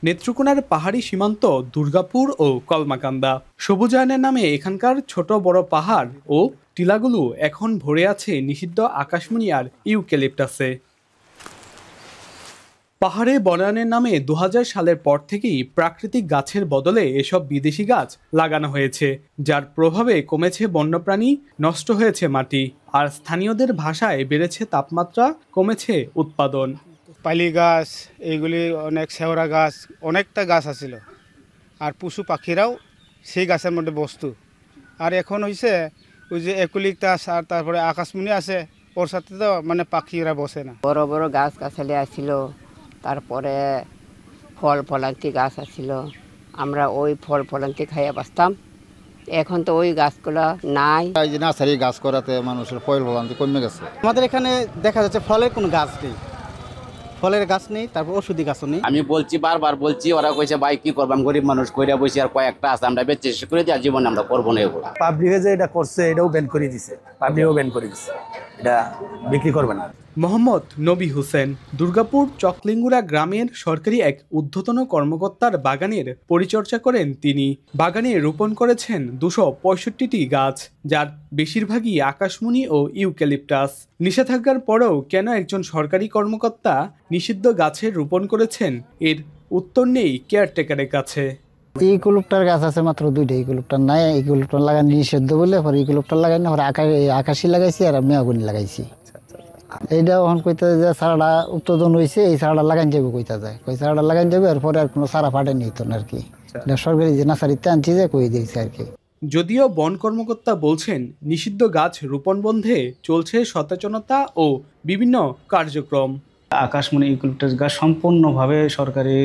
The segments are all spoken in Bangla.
নেত্রকোনার পাহাড়ি সীমান্ত দুর্গাপুর ও কলমাকান্দা সবুজায়নের নামে এখানকার ছোট বড় পাহাড় ও টিলাগুলো এখন ভরে আছে নিষিদ্ধ আকাশমণি আর ইউক্যালিপটাসে। পাহাড়ে বনায়নের নামে ২০০০ সালের পর থেকেই প্রাকৃতিক গাছের বদলে এসব বিদেশি গাছ লাগানো হয়েছে, যার প্রভাবে কমেছে বন্যপ্রাণী, নষ্ট হয়েছে মাটি, আর স্থানীয়দের ভাষায় বেড়েছে তাপমাত্রা, কমেছে উৎপাদন। পালি গাছ, এইগুলি অনেক শেওড়া গাছ, অনেকটা গাছ আছিল, আর পশু পাখিরাও সেই গাছের মধ্যে বস্তু। আর এখন হয়েছে ওই যে ইউক্যালিপটাস আর তারপরে আকাশমণি আছে, ওর সাথে তো মানে পাখিরা বসে না। বড় বড় গাছ গাছালি আসছিল, তারপরে ফল ফলান্তি গাছ আসছিল, আমরা ওই ফল ফলান্তি খাইয়া বাঁচতাম। এখন তো ওই গাছগুলো নাই। এই যে নার্সারি গাছ করাতে মানুষের ফল ফলান্তি কমে গেছে। আমাদের এখানে দেখা যাচ্ছে ফলের কোনো গাছ নেই, ফলের গাছ নেই, তারপর ওষুধি গাছও নেই। আমি বলছি, বারবার বলছি, ওরা কইছে ভাই কি করবাম, গরিব মানুষ কইরা বসে আর কয়েকটা আছে, আমরা বেঁচে শেষ করে দিই, আর জীবনে আমরা করবো না এগুলো। পাবলিকে যে এটা করছে এটাও ব্যান করে দিছে, পাবলিকও ব্যান করে দিছে, এটা বিক্রি করবে না। মোহাম্মদ নবী হোসেন দুর্গাপুর চকলিঙ্গুড়া গ্রামের সরকারি এক ঊর্ধ্বতন কর্মকর্তার বাগানের পরিচর্যা করেন তিনি। বাগানে রোপণ করেছেন ২৬৫টি গাছ, যার বেশিরভাগই আকাশমণি ও ইউক্যালিপটাস। নিষেধাজ্ঞার পরেও কেন একজন সরকারি কর্মকর্তা নিষিদ্ধ গাছের রোপণ করেছেন, এর উত্তর নেই কেয়ারটেকারের কাছে। ইউক্যালিপটার গাছ আছে মাত্র ২টা, ইউক্যালিপটার নাই। ইউক্যালিপটার লাগানো নিষিদ্ধ বলে পরে ইউক্যালিপটার লাগাই না, পরে আকাশি লাগাইছি আর মেয়াগুনি লাগাইছি। এইটা এখন কইতে যে সারাটা উৎপাদন হয়েছে, এই সারাটা লাগাই যাবে কইতা যায়, কই সারাটা লাগাই যাবে, এরপরে আর কোনো সারা ফাটে নিত না আর কি। এটা সরকারি যে নার্সারিতে আনছি যে কই দিয়েছে আর কি। যদিও বন কর্মকর্তা বলছেন নিষিদ্ধ গাছ রোপণ বন্ধে চলছে সচেতনতা ও বিভিন্ন কার্যক্রম। আকাশমণি ইউক্যালিপটাস গাছ সম্পূর্ণভাবে সরকারি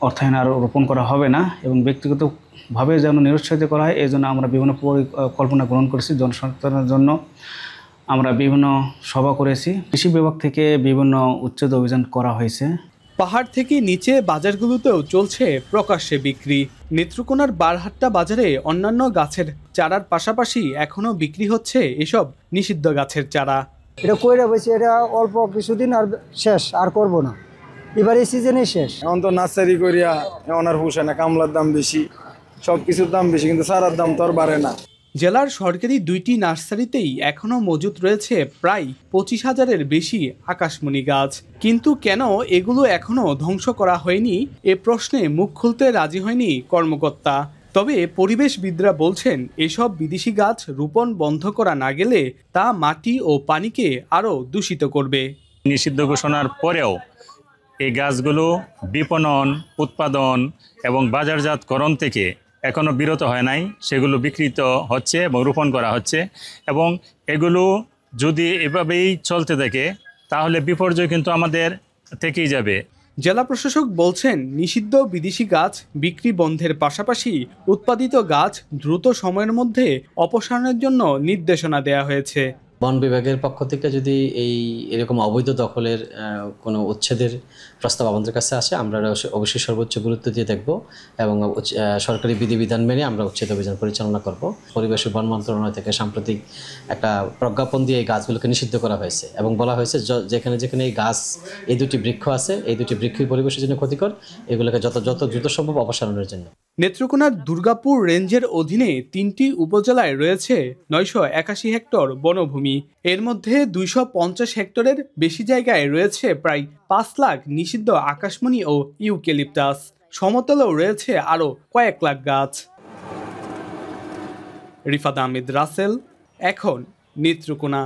অর্থায়ন আর রোপণ করা হবে না, এবং ব্যক্তিগতভাবে যেন নিরুৎসাহিত করা হয়, এই জন্য আমরা বিভিন্ন পরিকল্পনা গ্রহণ করেছি। জনসচেতনের জন্য আমরা বিভিন্ন সভা করেছি। কৃষি বিভাগ থেকে বিভিন্ন উচ্ছেদ অভিযান করা হয়েছে। পাহাড় থেকে নিচে বাজারগুলোতেও চলছে প্রকাশ্যে বিক্রি। নেত্রকোনার বারহাট্টা বাজারে অন্যান্য গাছের চারার পাশাপাশি এখনও বিক্রি হচ্ছে এসব নিষিদ্ধ গাছের চারা। এটা কইরা বসে, এটা অল্প কিছুদিন আর শেষ, আর করব না, এবার এই সিজনে শেষ। এখন তো নার্সারি করিয়া এখন আর পুষে না, কামলার দাম বেশি, সব কিছুর দাম বেশি, কিন্তু সারার দাম তো আর বাড়ে না। জেলার সরকারি ২টি নার্সারিতেই এখনও মজুত রয়েছে প্রায় ২৫,০০০-এর বেশি আকাশমণি গাছ। কিন্তু কেন এগুলো এখনও ধ্বংস করা হয়নি, এ প্রশ্নে মুখ খুলতে রাজি হয়নি কর্মকর্তা। তবে পরিবেশবিদরা বলছেন এসব বিদেশি গাছ রোপণ বন্ধ করা না গেলে তা মাটি ও পানিকে আরও দূষিত করবে। নিষিদ্ধ ঘোষণার পরেও এই গাছগুলো বিপণন, উৎপাদন এবং বাজারজাতকরণ থেকে এখনও বিরত হয় নাই, সেগুলো বিকৃত হচ্ছে এবং রোপণ করা হচ্ছে, এবং এগুলো যদি এভাবেই চলতে থাকে তাহলে বিপর্যয় কিন্তু আমাদের থেকেই যাবে। জেলা প্রশাসক বলছেন নিষিদ্ধ বিদেশি গাছ বিক্রি বন্ধের পাশাপাশি উৎপাদিত গাছ দ্রুত সময়ের মধ্যে অপসারণের জন্য নির্দেশনা দেওয়া হয়েছে। বন বিভাগের পক্ষ থেকে যদি এরকম অবৈধ দখলের কোনো উচ্ছেদের প্রস্তাব আমাদের কাছে আসে, আমরা অবশ্যই সর্বোচ্চ গুরুত্ব দিয়ে দেখব এবং সরকারি বিধিবিধান মেনে আমরা উচ্ছেদ অভিযান পরিচালনা করব। পরিবেশ ও বন মন্ত্রণালয় থেকে সাম্প্রতিক একটা প্রজ্ঞাপন দিয়ে এই গাছগুলোকে নিষিদ্ধ করা হয়েছে এবং বলা হয়েছে যেখানে যেখানে এই গাছ, এই দুটি বৃক্ষ আছে, এই দুটি বৃক্ষই পরিবেশের জন্য ক্ষতিকর, এগুলোকে যত দ্রুত সম্ভব অপসারণের জন্য। নেত্রকোনার দুর্গাপুর রেঞ্জের অধীনে ৩টি উপজেলায় রয়েছে ৯৮১ হেক্টর বনভূমি। এর মধ্যে ২৫০ হেক্টরের বেশি জায়গায় রয়েছে প্রায় ৫ লাখ নিষিদ্ধ আকাশমণি ও ইউক্যালিপটাস। সমতলেও রয়েছে আরও কয়েক লাখ গাছ। রিফাত আহমেদ রাসেল, এখন নেত্রকোনা।